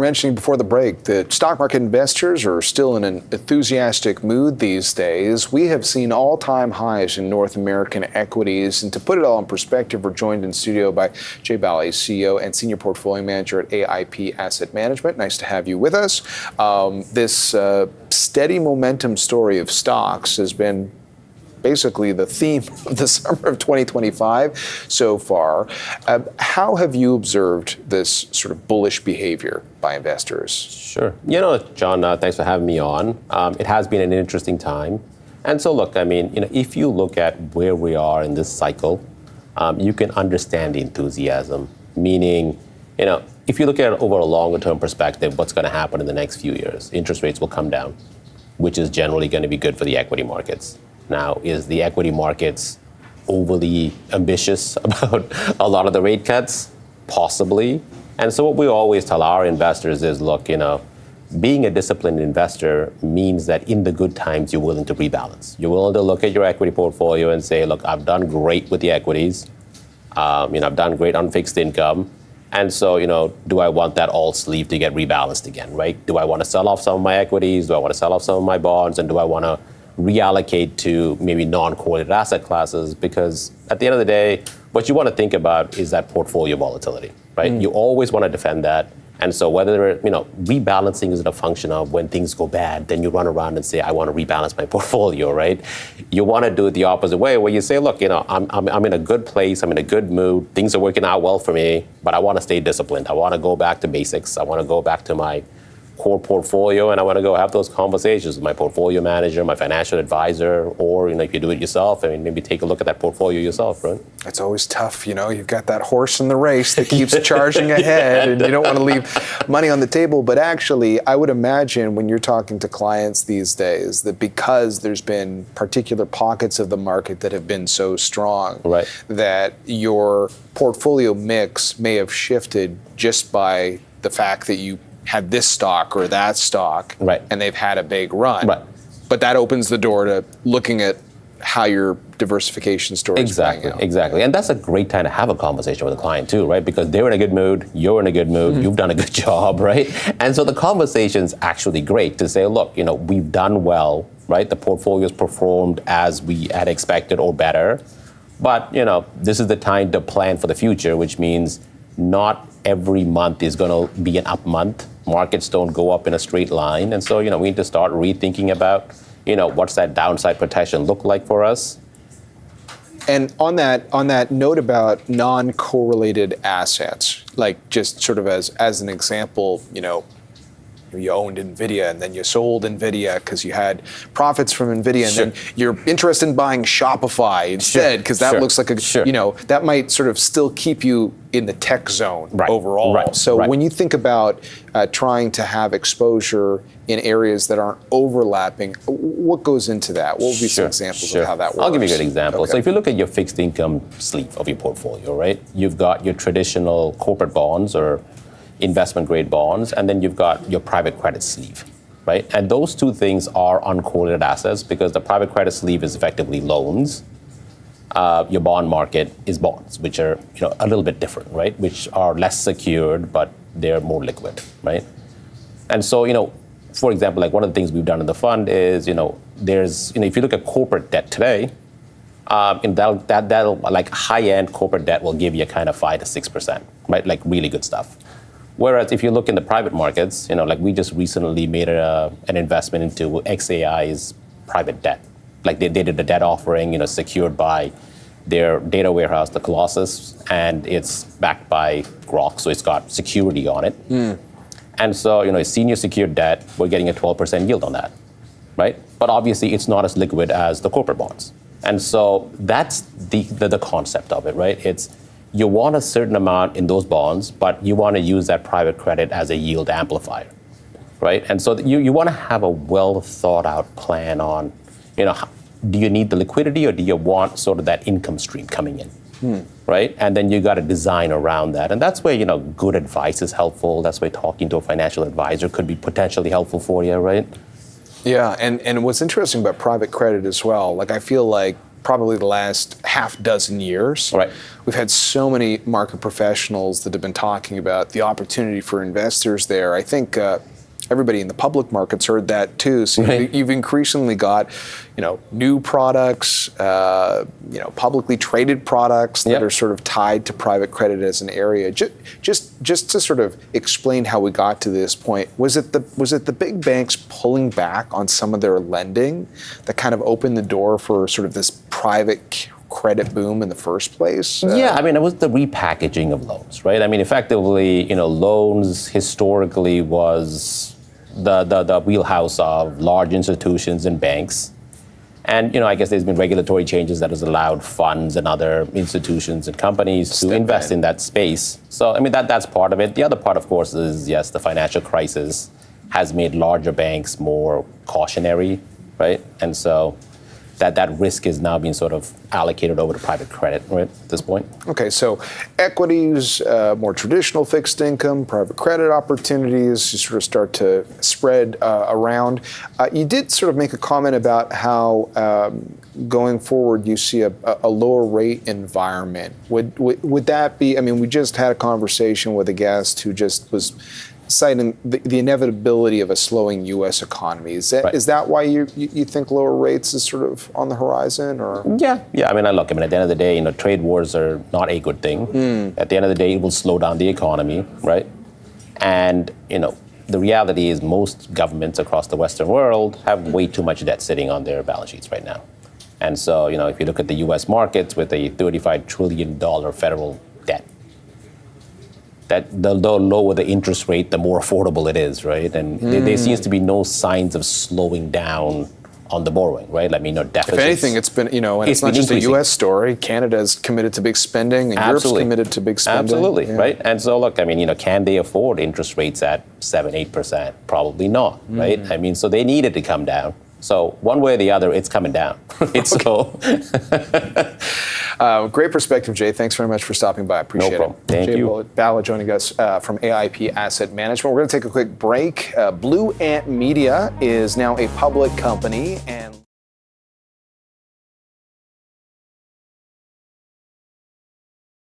mentioning before the break that stock market investors are still in an enthusiastic mood these days. We have seen all-time highs in North American equities. And to put it all in perspective, we're joined in studio by Jay Balli, CEO and Senior Portfolio Manager at AIP Asset Management. Nice to have you with us. This steady momentum story of stocks has been basically the theme of the summer of 2025 so far. How have you observed this sort of bullish behavior by investors? Sure. John, thanks for having me on. It has been an interesting time. And so look, if you look at where we are in this cycle, you can understand the enthusiasm, meaning, if you look at it over a longer term perspective, what's going to happen in the next few years? Interest rates will come down, which is generally going to be good for the equity markets. Now, is the equity markets overly ambitious about a lot of the rate cuts? Possibly. And so what we always tell our investors is, look, being a disciplined investor means that in the good times, you're willing to rebalance. You're willing to look at your equity portfolio and say, look, I've done great with the equities. I've done great on fixed income. And so, do I want that all sleeve to get rebalanced again, right? Do I want to sell off some of my equities? Do I want to sell off some of my bonds? And do I want to reallocate to maybe non-correlated asset classes? Because at the end of the day, what you want to think about is that portfolio volatility, right? You always want to defend that. And so whether, rebalancing is a function of when things go bad, then you run around and say, I want to rebalance my portfolio, right? You want to do it the opposite way, where you say, look, I'm in a good place, I'm in a good mood, things are working out well for me, but I want to stay disciplined. I want to go back to basics. I want to go back to my core portfolio, and I want to go have those conversations with my portfolio manager, my financial advisor, or if you do it yourself, maybe take a look at that portfolio yourself, right? It's always tough, you've got that horse in the race that keeps charging ahead, and you don't want to leave money on the table. But actually, I would imagine when you're talking to clients these days that because there's been particular pockets of the market that have been so strong, right, that your portfolio mix may have shifted just by the fact that you had this stock or that stock, right, and they've had a big run. Right. But that opens the door to looking at how your diversification story is playing out. Exactly. And that's a great time to have a conversation with a client too, right? Because they're in a good mood, you're in a good mood, you've done a good job, right? And so the conversation's actually great to say, look, we've done well, right? The portfolio's performed as we had expected or better. But, this is the time to plan for the future, which means not every month is going to be an up month. Markets don't go up in a straight line. And so, we need to start rethinking about, what's that downside protection look like for us. And on that note about non-correlated assets, like just sort of as an example, you owned NVIDIA and then you sold NVIDIA because you had profits from NVIDIA, and then you're interested in buying Shopify instead because that looks like that might sort of still keep you in the tech zone overall. Right. So when you think about trying to have exposure in areas that aren't overlapping, what goes into that? What would be some examples of how that works? I'll give you a good example. Okay. So if you look at your fixed income sleeve of your portfolio, right, you've got your traditional corporate bonds or investment grade bonds, and then you've got your private credit sleeve, right? And those two things are uncorrelated assets because the private credit sleeve is effectively loans. Your bond market is bonds, which are a little bit different, right? Which are less secured, but they're more liquid, right? And so, for example, like one of the things we've done in the fund is, there's, if you look at corporate debt today, and that'll like high-end corporate debt will give you kind of 5 to 6%, right? Like really good stuff. Whereas if you look in the private markets, like we just recently made an investment into XAI's private debt. Like they did a debt offering, secured by their data warehouse, the Colossus, and it's backed by Grok, so it's got security on it. And so, senior secured debt, we're getting a 12% yield on that, right? But obviously, it's not as liquid as the corporate bonds. And so that's the concept of it, right? It's you want a certain amount in those bonds, but you want to use that private credit as a yield amplifier, right? And so you want to have a well thought out plan on, do you need the liquidity or do you want sort of that income stream coming in, right? And then you got to design around that. And that's where, good advice is helpful. That's where talking to a financial advisor could be potentially helpful for you, right? Yeah, and what's interesting about private credit as well, like I feel like probably the last half dozen years. Right. We've had so many market professionals that have been talking about the opportunity for investors there. I think everybody in the public markets heard that too. So you've increasingly got, new products, publicly traded products that are sort of tied to private credit as an area. Just to sort of explain how we got to this point, was it the big banks pulling back on some of their lending that kind of opened the door for sort of this private credit boom in the first place? Yeah, I mean, it was the repackaging of loans, right? I mean, effectively, loans historically was the wheelhouse of large institutions and banks. And, I guess there's been regulatory changes that has allowed funds and other institutions and companies to invest in that space. So, I mean, that's part of it. The other part, of course, is, yes, the financial crisis has made larger banks more cautionary, right? And so that risk is now being sort of allocated over to private credit, right, at this point. Okay, so equities, more traditional fixed income, private credit opportunities, you sort of start to spread around. You did sort of make a comment about how going forward you see a lower rate environment. Would that be, I mean, we just had a conversation with a guest who just was citing the inevitability of a slowing U.S. economy. Is that why you think lower rates is sort of on the horizon? Or yeah. I mean, at the end of the day, trade wars are not a good thing. At the end of the day, it will slow down the economy, right? And the reality is most governments across the Western world have way too much debt sitting on their balance sheets right now. And so, if you look at the U.S. markets with a $35 trillion federal debt, that the lower the interest rate, the more affordable it is, right? And there seems to be no signs of slowing down on the borrowing, right? I mean, deficits. If anything, it's been, and it's not just increasing. A U.S. story. Canada's committed to big spending, and Europe's committed to big spending. Absolutely, right? And so, look, I mean, can they afford interest rates at 7-8%? Probably not, right? I mean, so they need it to come down. So one way or the other, it's coming down. Great perspective, Jay. Thanks very much for stopping by. I appreciate it. No problem. Thank you. Jay Bala joining us from AIP Asset Management. We're going to take a quick break. Blue Ant Media is now a public company, and